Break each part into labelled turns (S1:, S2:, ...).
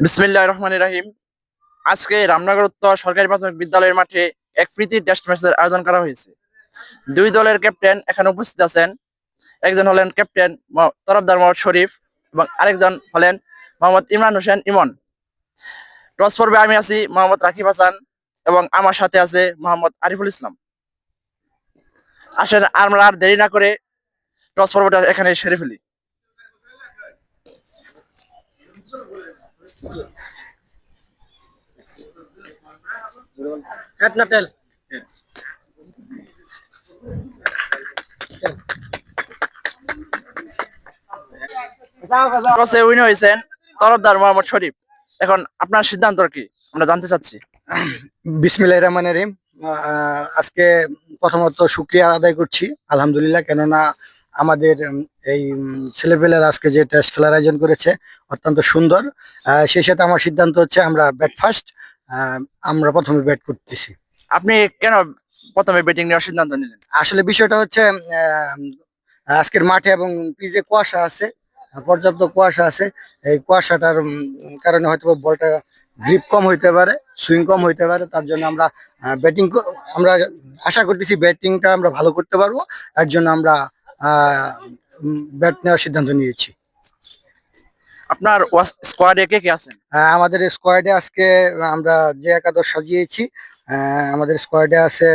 S1: বিসমিল্লাহির রহমানির রহিম। আজকে রামনগর উত্তর সরকারি প্রাথমিক বিদ্যালয়ের মাঠে এক প্রীতি টেস্ট ম্যাচের আয়োজন করা হয়েছে। দুই দলের ক্যাপ্টেন এখানে উপস্থিত আছেন। একজন হলেন ক্যাপ্টেন তরফদার মোহাম্মদ শরীফ এবং আরেকজন হলেন মোহাম্মদ ইমরান হোসেন ইমন। টস পর্বে আমি আছি মোহাম্মদ রাকিব হাসান এবং আমার সাথে আছে মোহাম্মদ আরিফুল ইসলাম। আসেন আমরা আর দেরি না করে টস পর্বটা এখানে সেরে ফেলি। টসে উইন হয়েছেন তরফদার মোহাম্মদ শরীফ। এখন আপনার সিদ্ধান্ত কি আমরা জানতে চাচ্ছি।
S2: বিসমিল্লাহির রহমানির রহিম। আজকে প্রথমত শুকরিয়া আদায় করছি আলহামদুলিল্লাহ, কেননা আমাদের এই ছেলেপেলের আজকে যে টেস্ট খেলার আয়োজন করেছে অত্যন্ত সুন্দর। সেই সাথে আমার সিদ্ধান্ত হচ্ছে আমরা ব্যাট ফার্স্ট, আমরা প্রথমে ব্যাট করতেছি।
S1: আপনি কেন প্রথমে ব্যাটিং নেওয়ার সিদ্ধান্ত নিলেন?
S2: আসলে বিষয়টা হচ্ছে আজকের মাঠে এবং পিচে কুয়াশা আছে, পর্যাপ্ত কুয়াশা আছে। এই কুয়াশাটার কারণে হয়তো বলটা গ্রিপ কম হইতে পারে, সুইং কম হইতে পারে। তার জন্য আমরা ব্যাটিং আমরা আশা করতেছি ব্যাটিংটা আমরা ভালো করতে পারবো। এর জন্য আমরা ব্যাট নেওয়ার সিদ্ধান্ত নিয়েছি।
S1: আপনার স্কোয়াডে কে কে আছেন?
S2: আমাদের স্কোয়াডে আজকে আমরা যে একাদশ সাজিয়েছি, আমাদের স্কোয়াডে আছে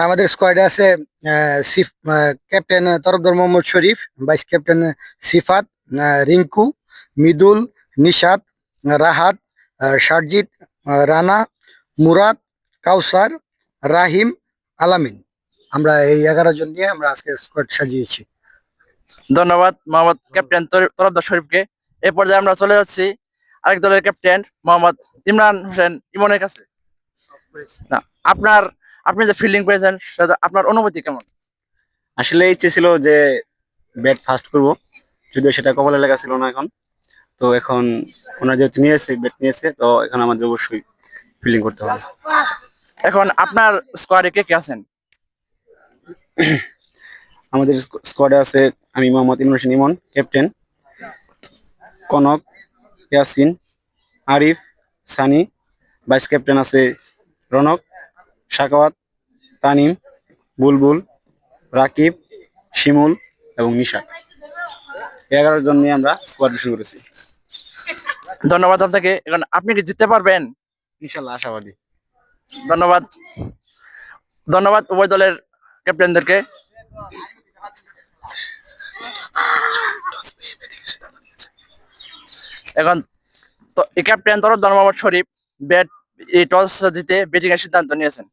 S2: আমাদের স্কোয়াডে আছে ক্যাপ্টেন তরফদার মোহাম্মদ শরীফ, ভাইস ক্যাপ্টেন সিফাত, রিঙ্কু, মিদুল, নিশাত, রাহাত, শারজিৎ, রানা, মুরাদ, কাউসার, রাহিম, আলামিন। আমরা এই 11 জন নিয়ে আমরা আজকে স্কোয়াড সাজিয়েছি।
S1: ধন্যবাদ মোহাম্মদ ক্যাপ্টেন তরফদার শরীফকে। এই পর্যায়ে আমরা চলে যাচ্ছি আরেক দলের ক্যাপ্টেন মোহাম্মদ ইমরান হোসেন ইমনের কাছে। না, আপনার আপনি যে ফিল্ডিং করেছেন সেটা আপনার অনুভূতি কেমন?
S3: আসলে ইচ্ছে ছিল যে ব্যাট ফার্স্ট করব, যদিও সেটা কপালে লেখা ছিল না। তো এখন ওনারা যেহেতু নিয়েছে, ব্যাট নিয়েছে, তো এখন আমাদের অবশ্যই ফিল্ডিং করতে হবে।
S1: এখন আপনার স্কোয়াডে কে কে আছেন?
S3: আমাদের স্কোয়াডে আছে আমি Mohammad Imran Hossain Emon captain, Konok, Yasin, Arif, Sunny. Vice captain আছে রনক, সাকাওয়াত, তানিম, বুলবুল, রাকিব, শিমুল এবং নিশা। 11 জন নিয়ে আমরা স্কোয়াড শুরু করেছি।
S1: ধন্যবাদ আপনাকে। এখন আপনি কি জিততে পারবেন?
S3: ইনশাল্লাহ আশাবাদী।
S1: ধন্যবাদ। ধন্যবাদ উভয় দলের ক্যাপ্টেনদেরকে। এখন ক্যাপ্টেন তরফদার মোহাম্মদ শরীফ ব্যাট এই টস জিতে ব্যাটিং এর সিদ্ধান্ত নিয়েছেন।